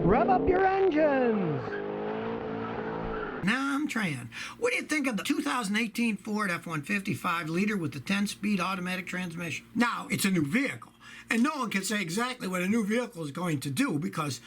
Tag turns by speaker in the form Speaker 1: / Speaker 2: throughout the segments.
Speaker 1: Rev up your engines!
Speaker 2: Now I'm Tran. What do you think of the 2018 Ford F-150 5-liter with the 10-speed automatic transmission? Now, it's a new vehicle, and no one can say exactly what a new vehicle is going to do because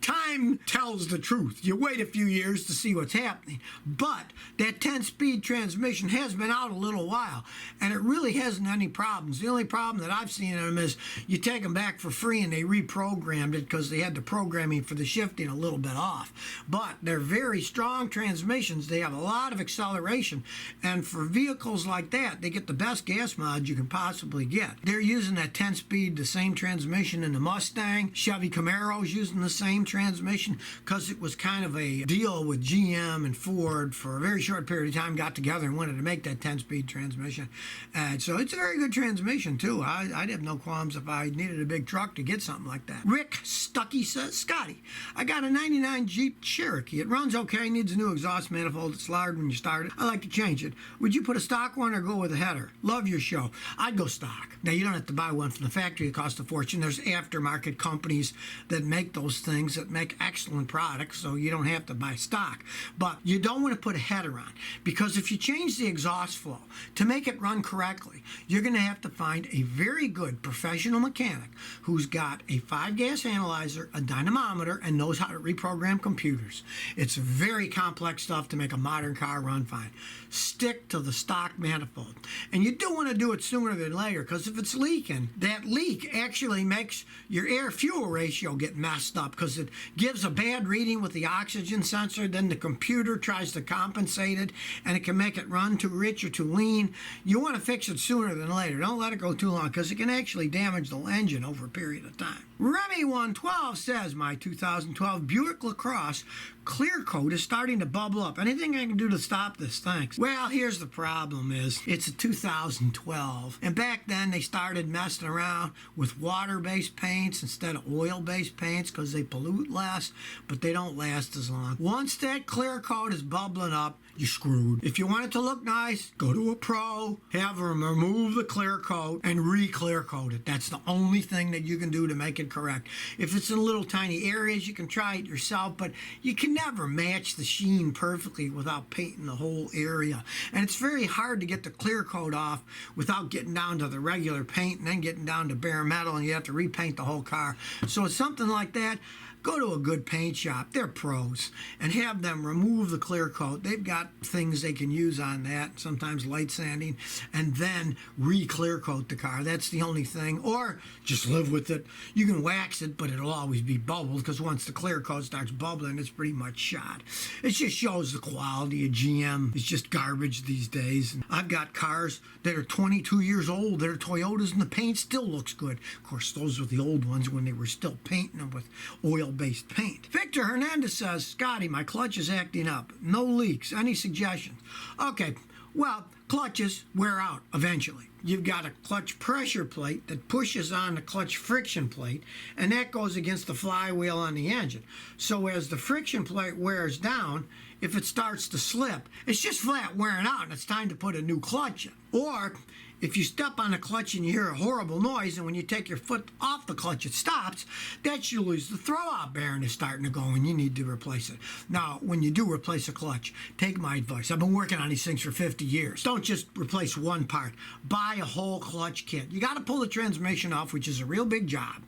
Speaker 2: time tells the truth. You wait a few years to see what's happening, but that 10-speed transmission has been out a little while, and it really hasn't any problems. The only problem that I've seen in them is you take them back for free and they reprogrammed it because they had the programming for the shifting a little bit off. But they're very strong transmissions. They have a lot of acceleration, and for vehicles like that, they get the best gas mileage you can possibly get. They're using that 10-speed, the same transmission in the Mustang. Chevy Camaro's using the same transmission because it was kind of a deal with GM and Ford for a very short period of time, got together and wanted to make that 10-speed transmission. And so it's a very good transmission too. I'd have no qualms if I needed a big truck to get something like that. Rick Stucky says, Scotty, I got a 99 Jeep Cherokee. It runs okay, needs a new exhaust manifold. It's loud when you start it. I like to change it. Would you put a stock one or go with a header? Love your show. I'd go stock. Now, you don't have to buy one from the factory. It costs a fortune. There's aftermarket companies that make those things that make excellent products, so you don't have to buy stock. But you don't want to put a header on, because if you change the exhaust flow to make it run correctly, you're going to have to find a very good professional mechanic who's got a 5-gas analyzer, a dynamometer, and knows how to reprogram computers. It's very complex stuff to make a modern car run fine. Stick to the stock manifold. And you do want to do it sooner than later, because if it's leaking, that leak actually makes your air-fuel ratio get messed up, because it gives a bad reading with the oxygen sensor. Then the computer tries to compensate it, and it can make it run too rich or too lean. You want to fix it sooner than later. Don't let it go too long, because it can actually damage the engine over a period of time. Remy112 says, my 2012 Buick LaCrosse clear coat is starting to bubble up. Anything I can do to stop this? Thanks. Well, here's the problem is it's a 2012, and back then they started messing around with water-based paints instead of oil-based paints because they pollute less, but they don't last as long. Once that clear coat is bubbling up, you're screwed. If you want it to look nice, go to a pro, have them remove the clear coat and re-clear coat it. That's the only thing that you can do to make it correct. If it's in little tiny areas, you can try it yourself, but you can never match the sheen perfectly without painting the whole area. And it's very hard to get the clear coat off without getting down to the regular paint and then getting down to bare metal, and you have to repaint the whole car. So it's something like that. Go to a good paint shop, they're pros, and have them remove the clear coat. They've got things they can use on that, sometimes light sanding, and then re-clear coat the car. That's the only thing. Or just live with it. You can wax it, but it'll always be bubbled, because once the clear coat starts bubbling, it's pretty much shot. It just shows the quality of GM. It's just garbage these days. And I've got cars that are 22 years old. They're Toyotas, and the paint still looks good. Of course, those were the old ones when they were still painting them with oil-based paint. Victor Hernandez says, Scotty, my clutch is acting up. No leaks. Any suggestions? Okay, well, clutches wear out eventually. You've got a clutch pressure plate that pushes on the clutch friction plate, and that goes against the flywheel on the engine. So as the friction plate wears down, if it starts to slip, it's just flat wearing out, and it's time to put a new clutch in. Or if you step on the clutch and you hear a horrible noise, and when you take your foot off the clutch, it stops, that's you lose the throwout bearing is starting to go, and you need to replace it. Now, when you do replace a clutch, take my advice. I've been working on these things for 50 years. Don't just replace one part. Buy a whole clutch kit. You got to pull the transmission off, which is a real big job.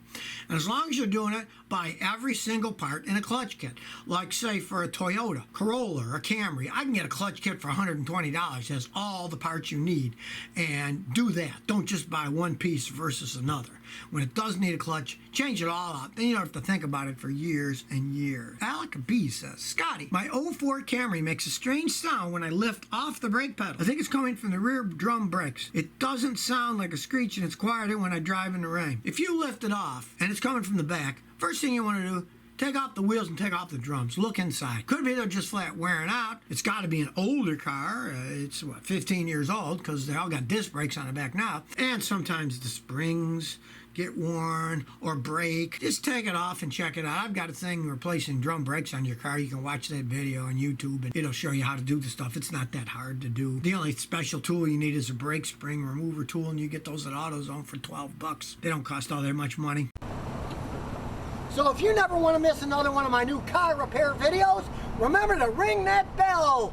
Speaker 2: And as long as you're doing it, buy every single part in a clutch kit. Like, say, for a Toyota, Corolla, or a Camry, I can get a clutch kit for $120. It has all the parts you need. And do that. Don't just buy one piece versus another. When it does need a clutch, change it all out. Then you don't have to think about it for years and years. Alec B says, Scotty, my '04 Camry makes a strange sound when I lift off the brake pedal. I think it's coming from the rear drum brakes. It doesn't sound like a screech, and it's quieter when I drive in the rain. If you lift it off and it's coming from the back, first thing you want to do, take off the wheels and take off the drums. Look inside. Could be they're just flat wearing out. It's got to be an older car. It's, 15 years old, because they all got disc brakes on the back now. And sometimes the springs get worn or break. Just take it off and check it out. I've got a thing replacing drum brakes on your car. You can watch that video on YouTube, and it'll show you how to do the stuff. It's not that hard to do. The only special tool you need is a brake spring remover tool, and you get those at AutoZone for $12. They don't cost all that much money.
Speaker 3: So if you never want to miss another one of my new car repair videos, remember to ring that bell.